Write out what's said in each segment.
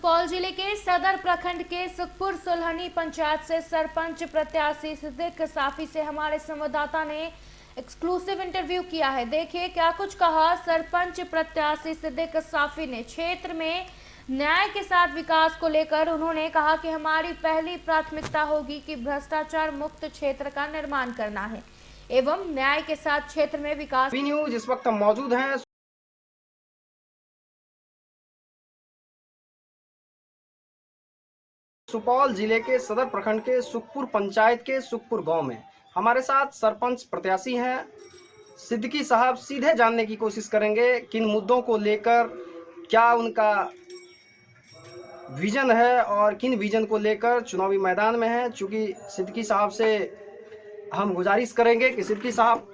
सुपौल जिले के सदर प्रखंड के सुखपुर सुलहनी पंचायत से सरपंच प्रत्याशी सिद्दीक साफी से हमारे संवाददाता ने एक्सक्लूसिव इंटरव्यू किया है। देखिए क्या कुछ कहा सरपंच प्रत्याशी सिद्दीक साफी ने। क्षेत्र में न्याय के साथ विकास को लेकर उन्होंने कहा कि हमारी पहली प्राथमिकता होगी कि भ्रष्टाचार मुक्त क्षेत्र का निर्माण करना है एवं न्याय के साथ क्षेत्र में विकास। न्यूज इस वक्त हम मौजूद हैं सुपौल जिले के सदर प्रखंड के सुखपुर पंचायत के सुखपुर गांव में। हमारे साथ सरपंच प्रत्याशी हैं सिद्दीकी साहब। सीधे जानने की कोशिश करेंगे किन मुद्दों को लेकर, क्या उनका विजन है और किन विजन को लेकर चुनावी मैदान में है। चूंकि सिद्दीकी साहब से हम गुजारिश करेंगे कि सिद्दीकी साहब,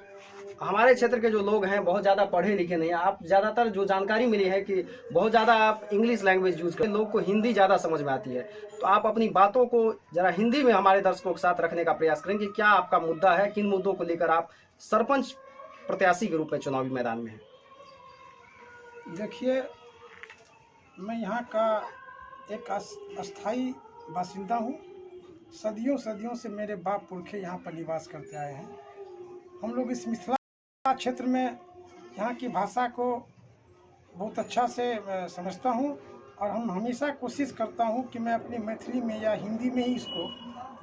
हमारे क्षेत्र के जो लोग हैं बहुत ज़्यादा पढ़े लिखे नहीं हैं। आप ज़्यादातर जो जानकारी मिली है कि बहुत ज़्यादा आप इंग्लिश लैंग्वेज यूज़ करते हैं, लोग को हिंदी ज़्यादा समझ में आती है। तो आप अपनी बातों को ज़रा हिंदी में हमारे दर्शकों के साथ रखने का प्रयास करेंगे। क्या आपका मुद्दा है, किन मुद्दों को लेकर आप सरपंच प्रत्याशी के रूप में चुनावी मैदान में हैं? देखिए, मैं यहाँ का एक अस्थाई बासिंदा हूँ। सदियों सदियों से मेरे बाप पुरखे यहाँ पर निवास करते आए हैं। हम लोग इस मिथिला क्षेत्र में यहाँ की भाषा को बहुत अच्छा से समझता हूँ और हम हमेशा कोशिश करता हूँ कि मैं अपनी मैथिली में या हिंदी में ही इसको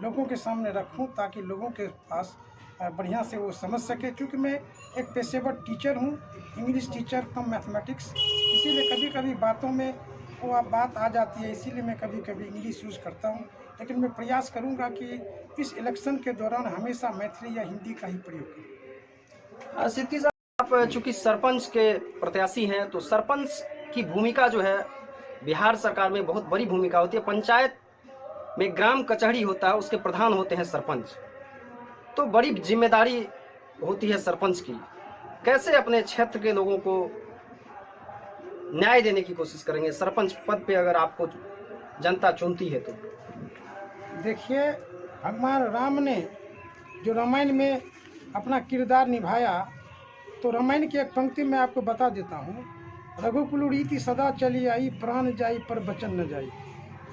लोगों के सामने रखूँ ताकि लोगों के पास बढ़िया से वो समझ सके। क्योंकि मैं एक पेशेवर टीचर हूँ, इंग्लिश टीचर कम मैथमेटिक्स, इसीलिए कभी कभी बातों में वो बात आ जाती है, इसीलिए मैं कभी कभी इंग्लिश यूज़ करता हूँ। लेकिन मैं प्रयास करूँगा कि इस इलेक्शन के दौरान हमेशा मैथिली या हिंदी का ही प्रयोग करूँ। सिद्दीकी साहब, आप चूंकि सरपंच के प्रत्याशी हैं तो सरपंच की भूमिका जो है बिहार सरकार में बहुत बड़ी भूमिका होती है। पंचायत में ग्राम कचहरी होता है, उसके प्रधान होते हैं सरपंच, तो बड़ी जिम्मेदारी होती है सरपंच की। कैसे अपने क्षेत्र के लोगों को न्याय देने की कोशिश करेंगे सरपंच पद पे अगर आपको जनता चुनती है तो? देखिए, भगवान राम ने जो रामायण में अपना किरदार निभाया, तो रामायण की एक पंक्ति मैं आपको बता देता हूँ। रघुकुल रीति सदा चली आई, प्राण जाई पर वचन न जाई।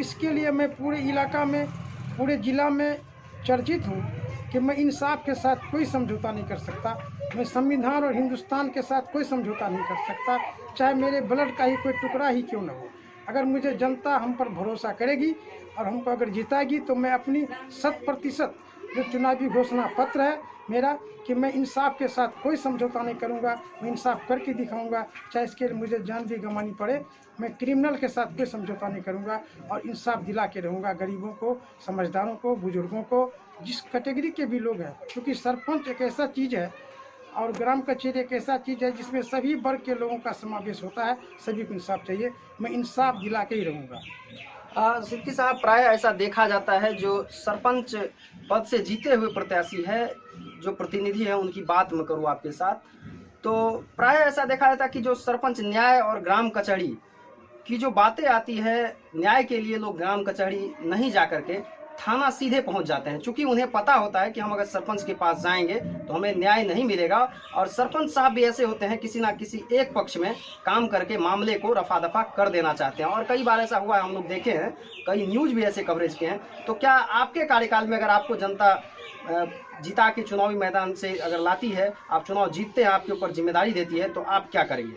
इसके लिए मैं पूरे इलाका में, पूरे जिला में चर्चित हूँ कि मैं इंसाफ के साथ कोई समझौता नहीं कर सकता। मैं संविधान और हिंदुस्तान के साथ कोई समझौता नहीं कर सकता, चाहे मेरे ब्लड का ही कोई टुकड़ा ही क्यों न हो। अगर मुझे जनता हम पर भरोसा करेगी और हमको अगर जिताएगी तो मैं अपनी 100% जो चुनावी घोषणा पत्र है मेरा, कि मैं इंसाफ के साथ कोई समझौता नहीं करूंगा, मैं इंसाफ करके दिखाऊंगा, चाहे इसके लिए मुझे जान भी गंवानी पड़े। मैं क्रिमिनल के साथ कोई समझौता नहीं करूंगा और इंसाफ दिला के रहूँगा गरीबों को, समझदारों को, बुजुर्गों को, जिस कैटेगरी के भी लोग हैं। क्योंकि सरपंच एक ऐसा चीज़ है और ग्राम कचहरी एक ऐसा चीज़ है जिसमें सभी वर्ग के लोगों का समावेश होता है। सभी को इंसाफ चाहिए, मैं इंसाफ दिला के ही रहूँगा। सिद्दीकी साहब, प्राय ऐसा देखा जाता है जो सरपंच पद से जीते हुए प्रत्याशी है, जो प्रतिनिधि है, उनकी बात मैं करूँ आपके साथ, तो प्राय ऐसा देखा जाता है कि जो सरपंच न्याय और ग्राम कचहरी की जो बातें आती है, न्याय के लिए लोग ग्राम कचहरी नहीं जा करके थाना सीधे पहुंच जाते हैं। क्योंकि उन्हें पता होता है कि हम अगर सरपंच के पास जाएंगे तो हमें न्याय नहीं मिलेगा। और सरपंच साहब भी ऐसे होते हैं, किसी ना किसी एक पक्ष में काम करके मामले को रफा दफा कर देना चाहते हैं। और कई बार ऐसा हुआ है, हम लोग देखे हैं, कई न्यूज भी ऐसे कवरेज के हैं। तो क्या आपके कार्यकाल में अगर आपको जनता जिता के चुनावी मैदान से अगर लाती है, आप चुनाव जीतते हैं, आपके ऊपर जिम्मेदारी देती है, तो आप क्या करेंगे?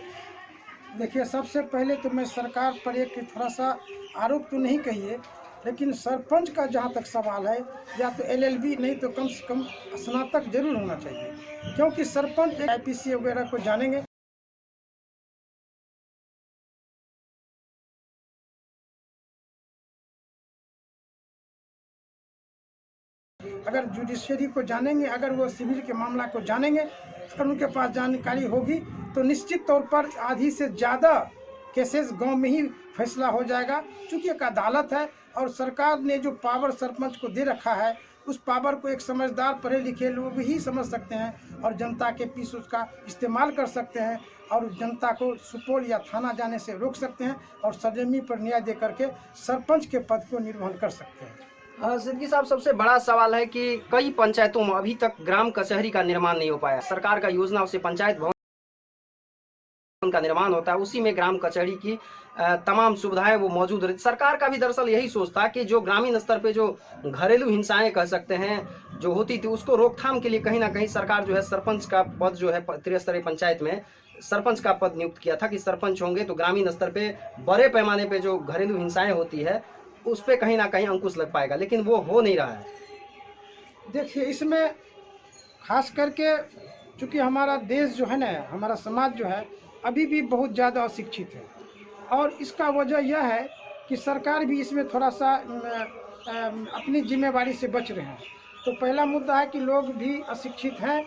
देखिए, सबसे पहले तो मैं सरकार पर एक थोड़ा सा आरोप तो नहीं कहिए, लेकिन सरपंच का जहाँ तक सवाल है, या तो LLB नहीं तो कम से कम स्नातक जरूर होना चाहिए। क्योंकि सरपंच IPC वगैरह को जानेंगे, अगर जुडिशरी को जानेंगे, अगर वो सिविल के मामला को जानेंगे, अगर उनके पास जानकारी होगी तो निश्चित तौर पर आधी से ज़्यादा केसेस गांव में ही फैसला हो जाएगा। क्योंकि एक अदालत है और सरकार ने जो पावर सरपंच को दे रखा है, उस पावर को एक समझदार पढ़े लिखे लोग ही समझ सकते हैं और जनता के बीच उसका इस्तेमाल कर सकते हैं और जनता को सुपौल या थाना जाने से रोक सकते हैं और सरजमी पर न्याय दे करके सरपंच के पद को निर्वहन कर सकते हैं। सिद्दीकी साहब, सबसे बड़ा सवाल है कि कई पंचायतों में अभी तक ग्राम कचहरी का निर्माण नहीं हो पाया। सरकार का योजना उसे पंचायत भवन का निर्माण होता है, उसी में ग्राम कचहरी की तमाम सुविधाएं वो मौजूद रहती। सरकार का भी दरअसल यही सोच था कि जो ग्रामीण स्तर पे जो घरेलू हिंसाएं कह सकते हैं जो होती थी, उसको रोकथाम के लिए कहीं ना कहीं सरकार जो है सरपंच का पद जो है त्रिस्तरीय पंचायत में सरपंच का पद नियुक्त किया था कि सरपंच होंगे तो ग्रामीण स्तर पे बड़े पैमाने पे जो घरेलू हिंसाएं होती है उस पर कहीं ना कहीं अंकुश लग पाएगा, लेकिन वो हो नहीं रहा है। देखिए, इसमें खास करके चूँकि हमारा देश जो है ना, हमारा समाज जो है अभी भी बहुत ज़्यादा अशिक्षित है, और इसका वजह यह है कि सरकार भी इसमें थोड़ा सा अपनी जिम्मेवारी से बच रहे हैं। तो पहला मुद्दा है कि लोग भी अशिक्षित हैं,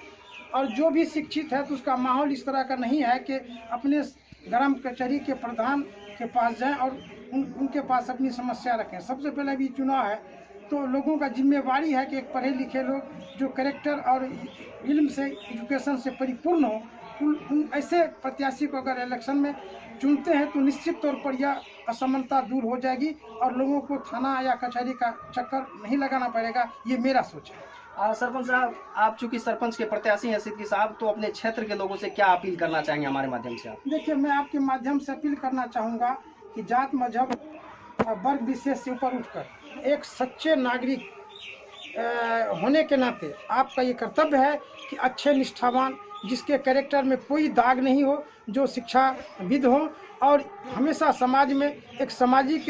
और जो भी शिक्षित है तो उसका माहौल इस तरह का नहीं है कि अपने ग्राम कचहरी के प्रधान के पास जाएं और उनके पास अपनी समस्या रखें। सबसे पहले भी चुनाव है तो लोगों का जिम्मेवारी है कि एक पढ़े लिखे लोग जो कैरेक्टर और इल्म से, एजुकेशन से परिपूर्ण हो, उन ऐसे प्रत्याशी को अगर इलेक्शन में चुनते हैं तो निश्चित तौर पर यह असमानता दूर हो जाएगी और लोगों को थाना या कचहरी का चक्कर नहीं लगाना पड़ेगा। ये मेरा सोच है। सरपंच साहब, आप चूंकि सरपंच के प्रत्याशी हैं सिद्दीकी साहब, तो अपने क्षेत्र के लोगों से क्या अपील करना चाहेंगे हमारे माध्यम से आप? देखिए, मैं आपके माध्यम से अपील करना चाहूँगा कि जात मजहब वर्ग विशेष से ऊपर उठकर एक सच्चे नागरिक होने के नाते आपका ये कर्तव्य है कि अच्छे निष्ठावान, जिसके कैरेक्टर में कोई दाग नहीं हो, जो शिक्षाविद हो और हमेशा समाज में एक सामाजिक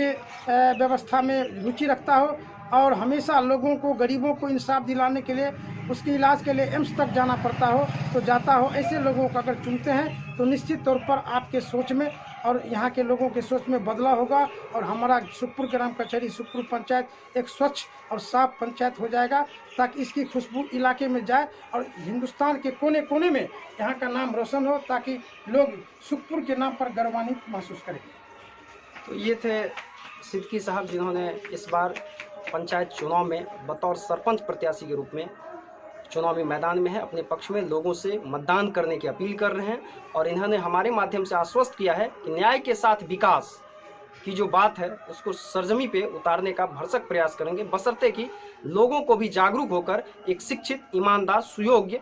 व्यवस्था में रुचि रखता हो, और हमेशा लोगों को, गरीबों को इंसाफ दिलाने के लिए, उसके इलाज के लिए एम्स तक जाना पड़ता हो तो जाता हो। ऐसे लोगों को अगर चुनते हैं तो निश्चित तौर पर आपके सोच में और यहाँ के लोगों के सोच में बदलाव होगा, और हमारा सुखपुर ग्राम कचहरी, सुखपुर पंचायत एक स्वच्छ और साफ पंचायत हो जाएगा, ताकि इसकी खुशबू इलाके में जाए और हिंदुस्तान के कोने कोने में यहाँ का नाम रोशन हो, ताकि लोग सुखपुर के नाम पर गर्वान्वित महसूस करें। तो ये थे सिद्दीकी साहब, जिन्होंने इस बार पंचायत चुनाव में बतौर सरपंच प्रत्याशी के रूप में चुनावी मैदान में है, अपने पक्ष में लोगों से मतदान करने की अपील कर रहे हैं, और इन्होंने हमारे माध्यम से आश्वस्त किया है कि न्याय के साथ विकास की जो बात है उसको सरजमी पे उतारने का भरसक प्रयास करेंगे, बशर्ते कि लोगों को भी जागरूक होकर एक शिक्षित, ईमानदार, सुयोग्य